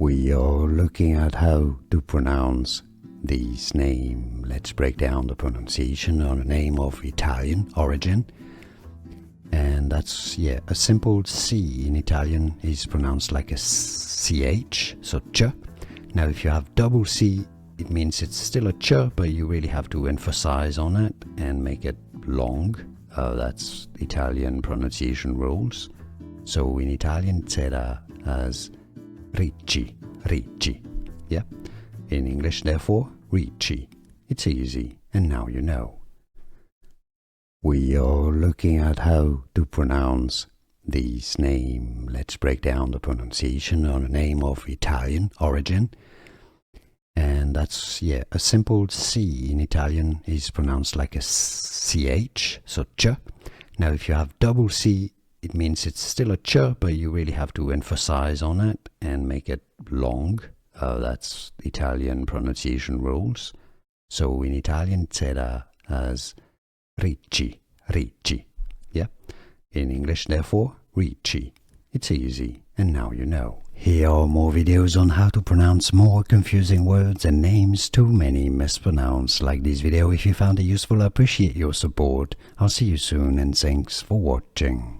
We are looking at how to pronounce this name. Let's break down the pronunciation on a name of Italian origin. And that's, a simple C in Italian is pronounced like a CH, so ch. Now if you have double C, it means it's still a ch, but you really have to emphasize on it and make it long. That's Italian pronunciation rules. So in Italian, it's said as Ricci, Ricci. Yeah. In English, therefore, Ricci. It's easy, and now you know. We are looking at how to pronounce this name. Let's break down the pronunciation on a name of Italian origin. And that's, a simple C in Italian is pronounced like a CH, so ch. Now if you have double C, it means it's still a ch, but you really have to emphasize on it and make it long. That's Italian pronunciation rules. So in Italian, it's said as Ricci, Ricci. Yeah. In English, therefore, Ricci. It's easy, and now you know. Here are more videos on how to pronounce more confusing words and names too many mispronounced. Like this video if you found it useful. I appreciate your support. I'll see you soon, and thanks for watching.